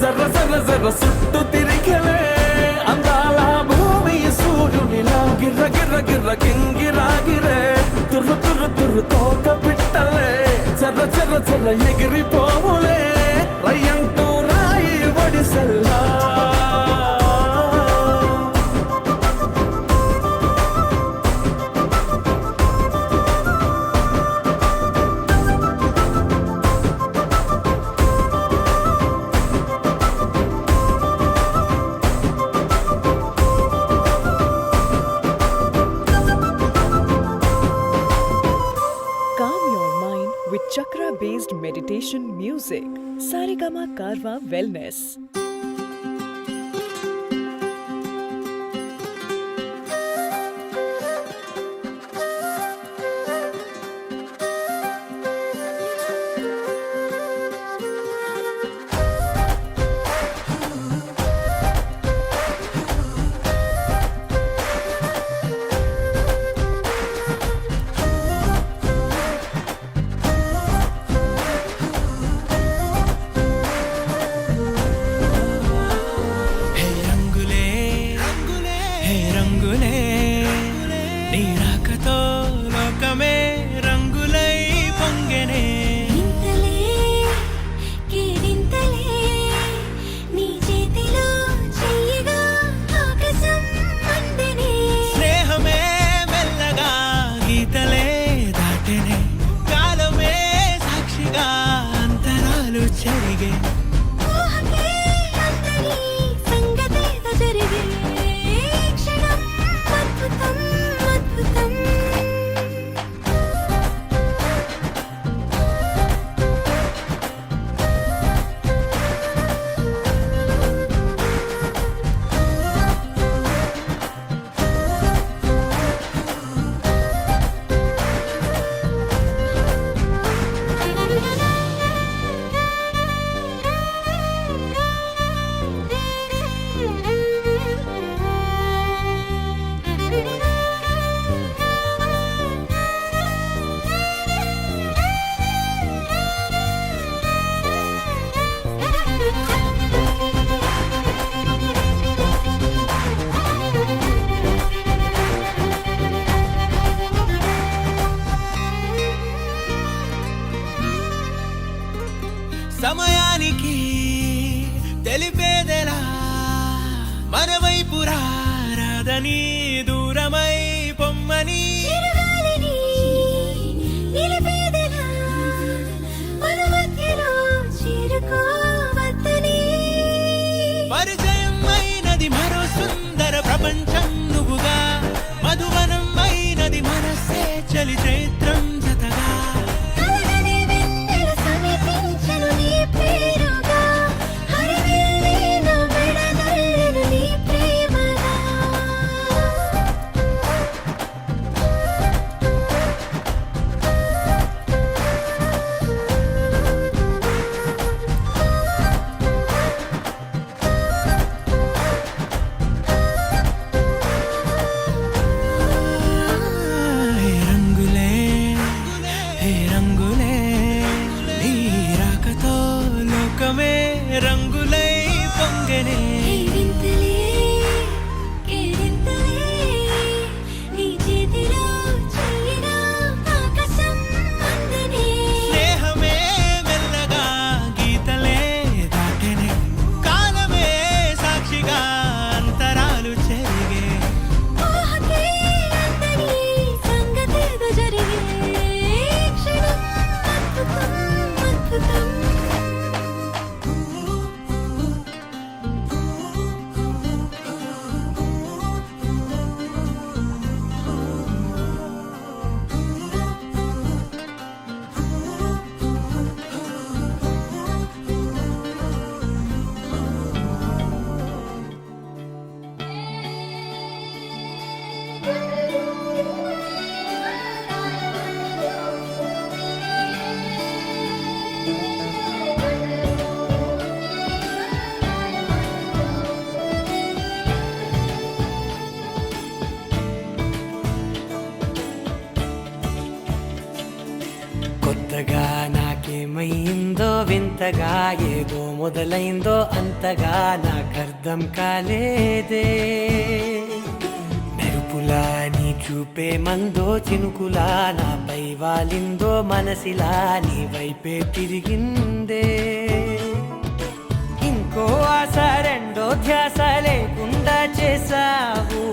జర్ర జర్ర జర్ర చుట్టూ తిరిగేవే అందాల భూమి సూర్యునిలా గిర్ర గిర్ర గిర్ర గింగిరాగిరే తుర్రు తుర్రు తుర్రు తోక పిట్టలే చెర్ర చెర్ర చెర్ర ఎగిరిపోవులే రయ్యంటూ రాయి వడిసెల్లా Calm your mind with chakra-based meditation music. Saregama Karwa Wellness. హే రంగులే హే రంగులే నీ రాకతో లోకమే రంగులై పొంగెనే ఇంతలే కేరింతలే నీ చేతిలో చెయ్యగా ఆకాశం అందనే స్నేహమే మెల్లగా గీతలే దాటెనే కాలమే సాక్షిగా అంతరాలు చెరిగే ఊహకే అంతని సంగతేదో జరిగే క్షణం అద్భుతం అద్భుతం సమయానికి తెలిపేదెలా మన వైపు రాదని దూరమై పొమ్మని చిరుగాలిని నిలిపేదెలా మన మధ్యలో చేరుకోవద్దని పరిచయం అయినది మరో సుందర ప్రపంచం నువ్వుగా మధువనం అయినది మనసే చలి చైత్రం జతగా కలగని వెన్నెల సమీపించను నీ పేరుగా హరివిల్లి నా మెడనల్లెను నీ ప్రేమగా రంగులై పొంగనే వింతలే కేరింతలే నీ చేతిలో చెయ్యినా ఆకాశం అందనే స్నేహమే మెల్లగా గీతలే దాటెనే కాలమే సాక్షిగా అంతరాలు చెరిగే ఊహకే అందని సంగతేదో జరిగే క్షణం అద్భుతం అద్భుతం కొత్తగా నాకేమైందో వింతగా ఏదో మొదలైందో అంతగా నాకర్థం కాలేదే మెరుపులా నీ చూపే మందో చినుకులా నాపై వాలిందో మనసిలా నీ వైపే తిరిగిందే ఇంకో ఆశ రెండో ధ్యాస లేకుండా చేసావు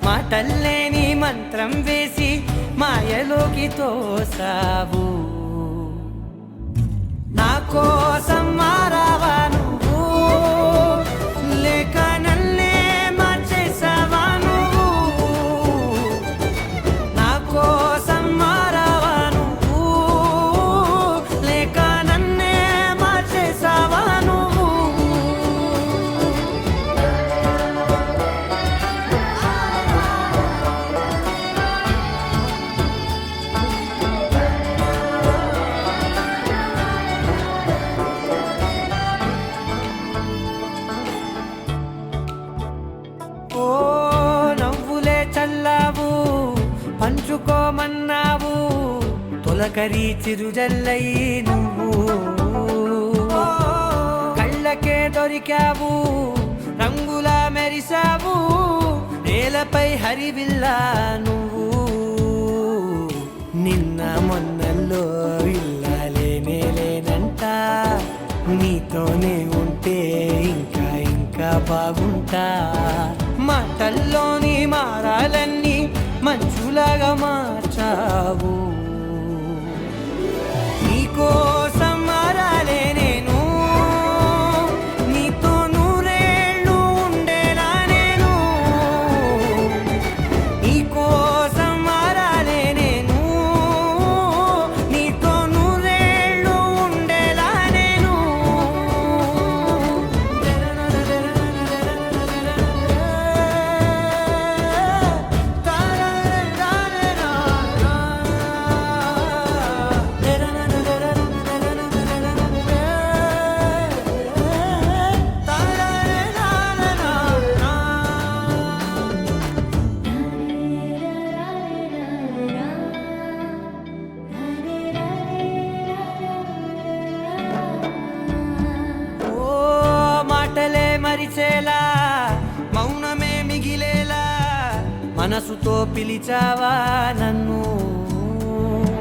మాటల్లే నీ మంత్రం వేసి మాయలోకి తోసావు నా కోసం మారావా నువ్వు లేక నన్నే మార్చేసావా నువ్వు నా కోసం మారావా నువ్వు లేక నన్నే మార్చేసావా నువ్వు ఓ నవ్వులే చల్లావు పంచుకోమన్నావు తొలకరి చిరుజల్లై నువ్వు ఓ, కళ్ళకే దొరికావు రంగులా మెరిసావు నేలపై హరివిల్లా నువ్వు నిన్న మొన్నల్లో ఇల్లాలేనే లేనంట నీతోనే ఉంటే ఇంకా ఇంకా బాగుంటా మాటల్లోని మారాలన్నీ మంచులాగా మార్చావు నీకోసం మారాలే నేను నీతో నూరేళ్ళు ఉండేలా నేను నీకోసం మారాలే నేను నీతో నూరేళ్ళు ఉండేలా నేను ఓ మాటలే మరిచేలా మౌనమే మిగిలేలా మనసుతో పిలిచావా నన్ను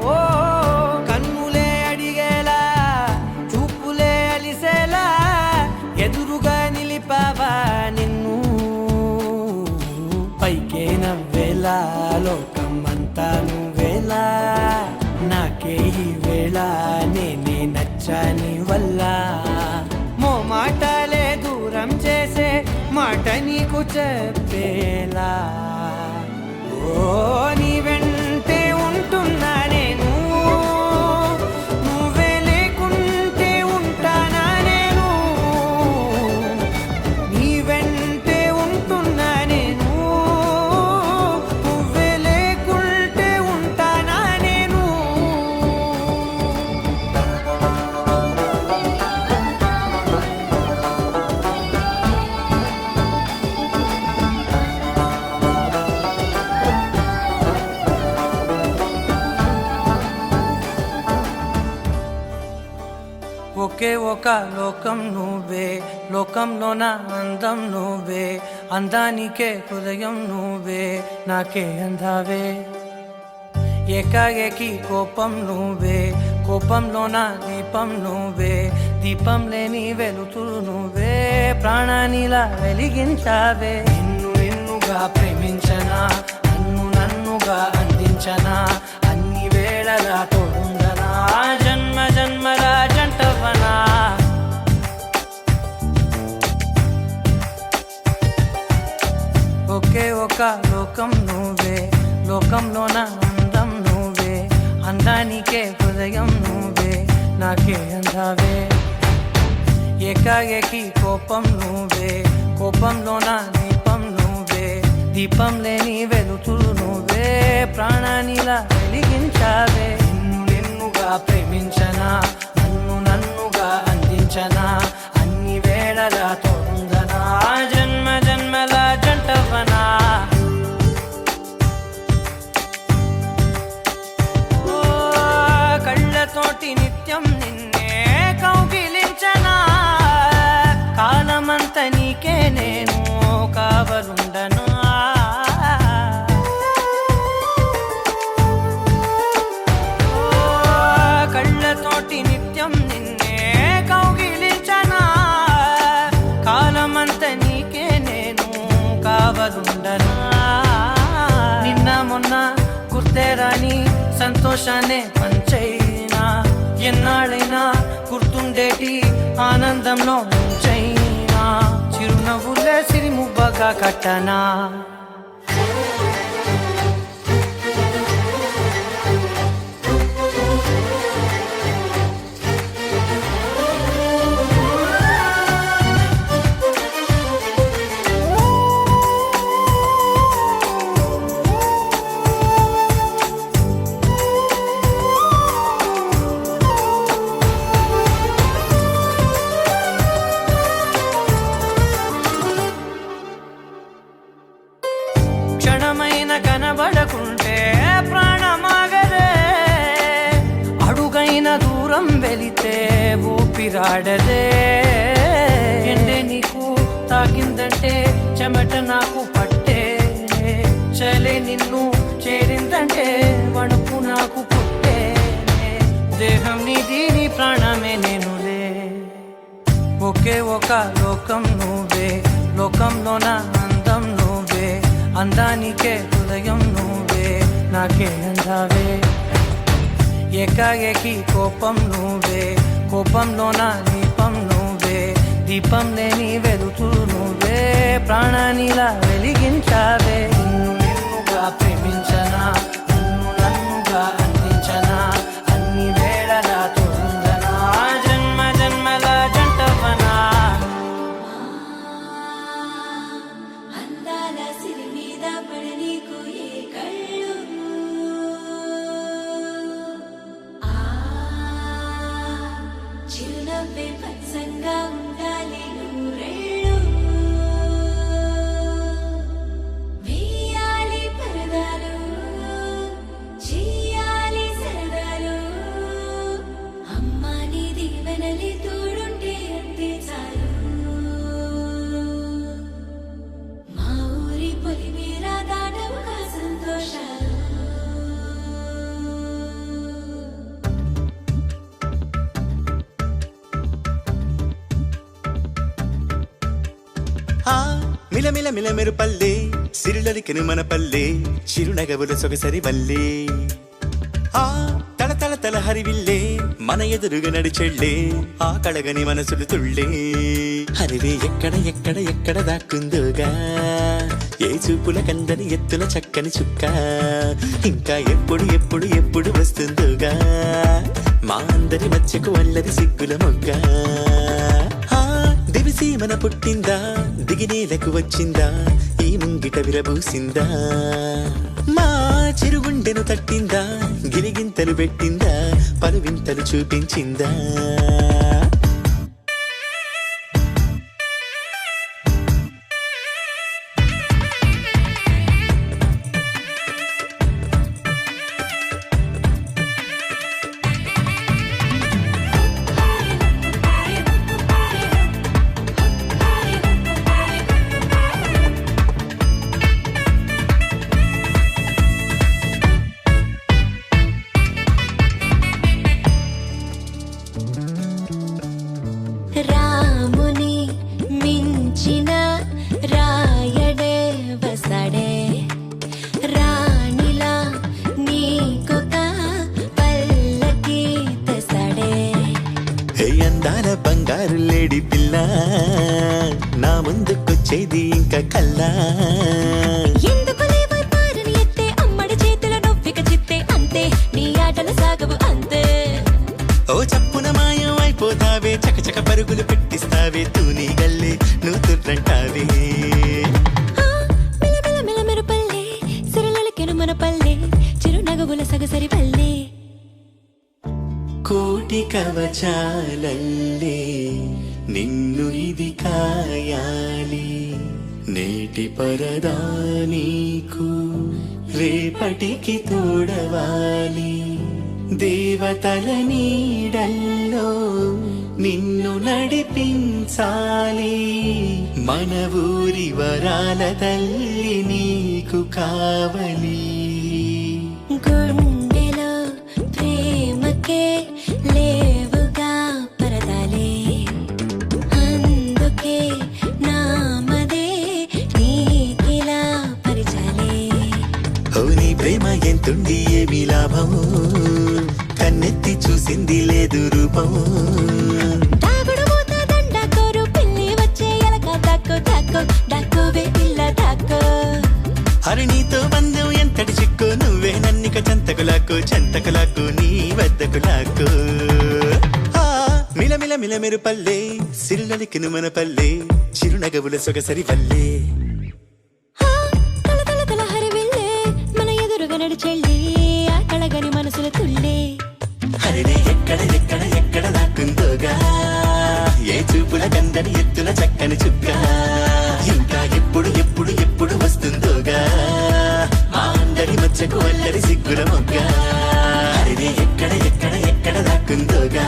ఓ కన్నులే అడిగేలా చూపులే అలిసేలా ఎదురుగా నిలిపావా నిన్ను పైకే నవ్వేలా లోకం అంతా నువ్వేలా నాకే ఈ వేళ నేనే నచ్చాని వల్ల మో మాటలే దూరం చేసే మాట నీకు చెప్పేలా ఓ నీ వెంటే ఉంటున్నా నేను నువ్వే లేకుంటే ఉంటానా నేను నీ వెంటే ఉంటున్నా నేను నువ్వే లేకుంటే ఉంటానా నేను ఒక లోకం నువ్వే, లోకంలో నా అందం నువ్వే, అందానికే హృదయం నువ్వే, నాకే అందావే. ఏకాఏకి కోపం నువ్వే, కోపంలో నా దీపం నువ్వే, దీపం లేని వెలుతురు నువ్వే, ప్రాణానిలా వెలిగించావే. నిన్నుగా ప్రేమించనా, నన్నుగా అందించనా, అన్ని వేళలా తోడుందనా, జన్మ జన్మల జంటవనా. ఒకే ఒక లోకం నువ్వే, లోకంలో నా అందం నువ్వే, అందానికే హృదయం నువ్వే, నాకే అందావే. ఏకాఏకి కోపం నువ్వే, కోపంలో నా దీపం నువ్వే, దీపం లేని వెలుతురు నువ్వే, ప్రాణానిలా వెలిగించావే. నిన్నుగా ప్రేమించనా, నన్నుగా అందించనా, అన్ని వేళలా తోడుందనా, జన్మ జన్మల జంటవనా. కళ్ళతోటి నిత్యం నిన్నే కౌగిలించనా, కాలమంత నీకే నేను కావలుండను. కళ్ళతోటి నిత్యం నిన్నే కౌగిలించనా, కాలమంత నీకే నేను కావలుండను. నిన్న మొన్న గుర్తేరాని సంతోషాన్ని పంచైనా, ఎన్నాళ్ళైనా గుర్తుండేటి ఆనందంలో ముంచైనా, చిరునవ్వులే సిరిముబ్బగా కట్టనా. క్షణమైన కనబడకుంటే ప్రాణమాగదే, అడుగైన దూరం వెళితే ఊపిరాడదే. ఎండే నీకు తాకిందంటే చెమట నాకు పట్టే, చలే నిన్ను చేరిందంటే వణుకు నాకు పుట్టే, దేహం నీది నీ ప్రాణమే నేనులే. ఒకే ఒక లోకం నువ్వే, లోకంలో నా అందం నువ్వే, అందానికే హృదయం నువ్వే, నాకే అందావే. ఏకాఏకి కోపం నువ్వే, కోపంలో నా దీపం నువ్వే, దీపం లేని వెలుతురు నువ్వే, ప్రాణానిలా వెలిగించావే. నిన్నుగా ప్రేమించనా, నన్నుగా అందించనా, అన్ని వేళలా తోడుందనా, జన్మ జన్మల జంటవనా. అందాల సిరి మీద పడనీకు ఏ కళ్ళు, చిరునవ్వే పచ్చంగా ఉండాలి నూరేళ్ళు, వేయాలి పరదాలు, చెయ్యాలి సరదాలు, అమ్మా నీ దీవెనలి తోడుంటే అంతే చాలు. మా ఊరి పొలిమేర దాటవుగా సంతోషాలు. మిలమిల మిలమెరు పల్లె, సిరులలికెను మన పల్లె, చిరునగవుల సొగసరి వల్లే. తల తల తల హరివిల్లే, మన ఎదురుగా నడిచెళ్ళే, ఆ కడగని మనసులు తుళ్ళే. హరివే ఎక్కడ ఎక్కడ ఎక్కడ దాక్కుందోగా, ఏ చూపుల కందని ఎత్తుల చక్కని చుక్క, ఇంకా ఎప్పుడు ఎప్పుడు ఎప్పుడు వస్తుందోగా, మా అందరి మధ్యకు వల్లది సిగ్గుల మొగ్గ. దివిసీమన పుట్టిందా, దిగినేలకు వచ్చిందా, ఈ ముంగిట విరబూసిందా, మా చిరుగుండెను తట్టిందా, గిరిగింతలు పెట్టిందా, పలువింతలు చూపించిందా. బంగారు లేడి పిల్ల నా ముందుకొచ్చేది ఇంకా కల్లా ఎందుకు లేవై పారని ఎత్తే అమ్మడి చేతుల నొప్పిక చిత్తే అంతే నీ ఆటలు సాగవు అంతే ఓ చప్పున మాయం అయిపోతావే చకచక పరుగులు పెట్టిస్తావే తూని గల్లే నువ్వు తుర్రంటావే మిలమిల మిలమిర పల్లె సిరలకెను మన పల్లె చిరునగవుల సగసరి పల్లె కోటి కవచాలల్లే నిన్ను ఇది కాయాలి నేటి పరదా నీకు రేపటికి తోడవాలి దేవతల నీడల్లో నిన్ను నడిపించాలి మన ఊరి వరాల తల్లి నీకు కావలి గుండెలో ప్రేమకే లేవుగా పరదాలే అందుకే నామదే నీకిలా పరిచాలే ఓ నీ ప్రేమ ఎంతుండి ఏమి లాభము కన్నెత్తి చూసింది లేదు రూపము దాగుడు మూత దండ కోరు పిల్లి వచ్చే ఎలక దాక్కో దాక్కో దాక్కోవే పిల్ల దాక్కో హరిణితో బంధం ఎంతటి చిక్కు నువ్వే నన్నిక చెంతకులాకు నీ వద్దకులాకు మిలమిల మిలమెరు పల్లె సిరులలికిను మన పల్లె చిరునగవుల సొగసరి పల్లె తల తల తల హరివిల్లే మన ఎదురుగా నడిచెళ్ళి ఆ కళగని మనసులు తుళ్ళే హరిణి ఎక్కడ దాక్కుందోగా ఏ చూపుల కందని ఎత్తుల చక్కని చుక్క ఇంకా ఎప్పుడు వస్తుందోగా మా అందరి మధ్యకు అల్లరి సిగ్గుల మొగ్గ హరిణి ఎక్కడ దాక్కుందోగా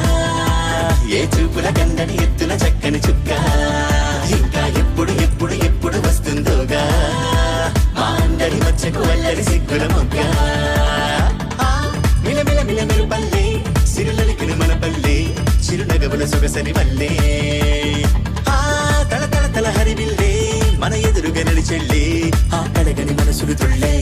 ఏ చూపుల కందని ఎత్తుల చక్కని చుక్క ఇంకా ఎప్పుడు వస్తుందోగా మా అందరి మధ్యకు అల్లరి సిగ్గుల మొగ్గ మిలమిల పల్లె సిరులలికిన మన పల్లె చిరునగవుల సొగసరి వల్లే తల హరివిల్లే మన ఎదురుగా నడిచెళ్ళే ఆ కడగని మనసులు తుళ్ళే